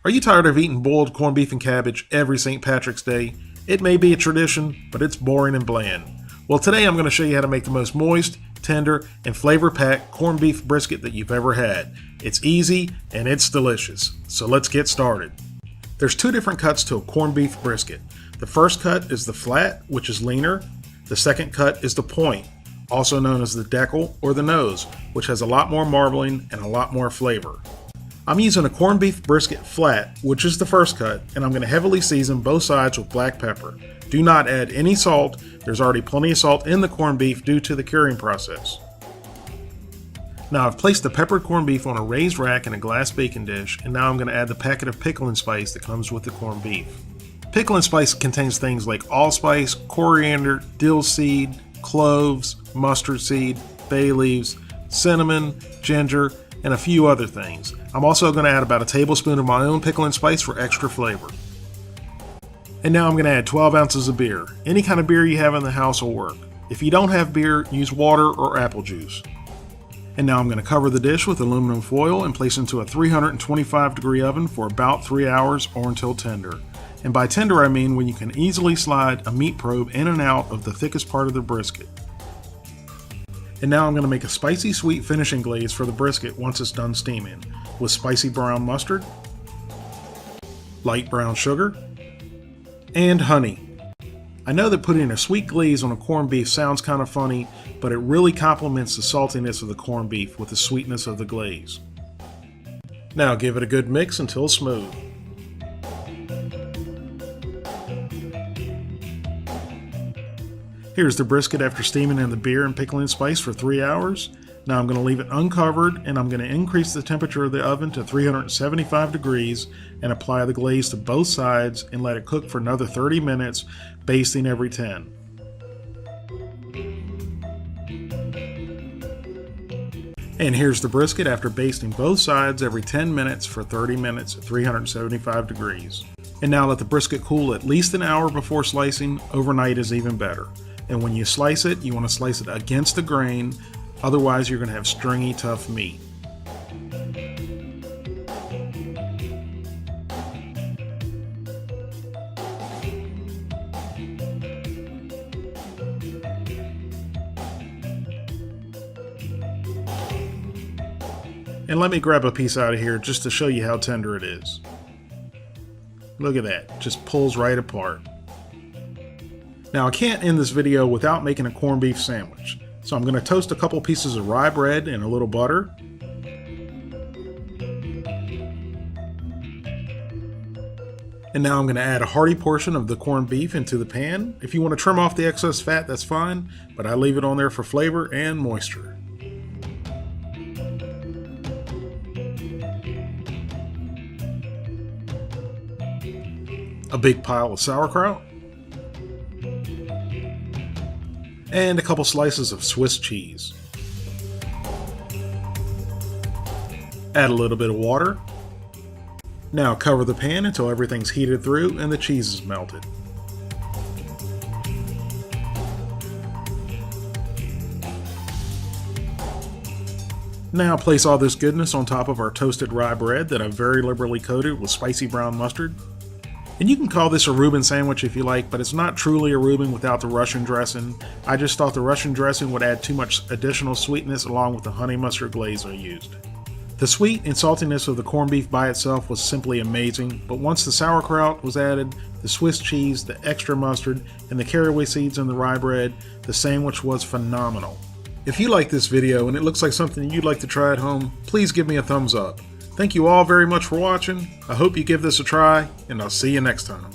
Are you tired of eating boiled corned beef and cabbage every St. Patrick's Day? It may be a tradition, but it's boring and bland. Well, today I'm going to show you how to make the most moist, tender, and flavor-packed corned beef brisket that you've ever had. It's easy and it's delicious. So let's get started. There's two different cuts to a corned beef brisket. The first cut is the flat, which is leaner. The second cut is the point, also known as the decal or the nose, which has a lot more marbling and a lot more flavor. I'm using a corned beef brisket flat, which is the first cut, and I'm going to heavily season both sides with black pepper. Do not add any salt. There's already plenty of salt in the corned beef due to the curing process. Now I've placed the peppered corned beef on a raised rack in a glass baking dish, and now I'm going to add the packet of pickling spice that comes with the corned beef. Pickling spice contains things like allspice, coriander, dill seed, cloves, mustard seed, bay leaves, cinnamon, ginger, and a few other things. I'm also going to add about a tablespoon of my own pickling spice for extra flavor. And now I'm going to add 12 ounces of beer. Any kind of beer you have in the house will work. If you don't have beer, use water or apple juice. And now I'm going to cover the dish with aluminum foil and place into a 325-degree oven for about 3 hours or until tender. And by tender I mean when you can easily slide a meat probe in and out of the thickest part of the brisket. And now I'm going to make a spicy sweet finishing glaze for the brisket once it's done steaming, with spicy brown mustard, light brown sugar, and honey. I know that putting a sweet glaze on a corned beef sounds kind of funny, but it really complements the saltiness of the corned beef with the sweetness of the glaze. Now give it a good mix until smooth. Here's the brisket after steaming in the beer and pickling spice for 3 hours. Now I'm going to leave it uncovered, and I'm going to increase the temperature of the oven to 375 degrees and apply the glaze to both sides and let it cook for another 30 minutes, basting every 10. And here's the brisket after basting both sides every 10 minutes for 30 minutes at 375 degrees. And now let the brisket cool at least an hour before slicing. Overnight is even better. And when you slice it, you want to slice it against the grain, otherwise you're going to have stringy, tough meat. And let me grab a piece out of here just to show you how tender it is. Look at that, just pulls right apart. Now I can't end this video without making a corned beef sandwich. So I'm going to toast a couple pieces of rye bread and a little butter. And now I'm going to add a hearty portion of the corned beef into the pan. If you want to trim off the excess fat, that's fine, but I leave it on there for flavor and moisture. A big pile of sauerkraut. And a couple slices of Swiss cheese. Add a little bit of water. Now cover the pan until everything's heated through and the cheese is melted. Now place all this goodness on top of our toasted rye bread that I've very liberally coated with spicy brown mustard. And you can call this a Reuben sandwich if you like, but it's not truly a Reuben without the Russian dressing. I just thought the Russian dressing would add too much additional sweetness along with the honey mustard glaze I used. The sweet and saltiness of the corned beef by itself was simply amazing, but once the sauerkraut was added, the Swiss cheese, the extra mustard, and the caraway seeds in the rye bread, the sandwich was phenomenal. If you like this video and it looks like something you'd like to try at home, please give me a thumbs up. Thank you all very much for watching. I hope you give this a try, and I'll see you next time.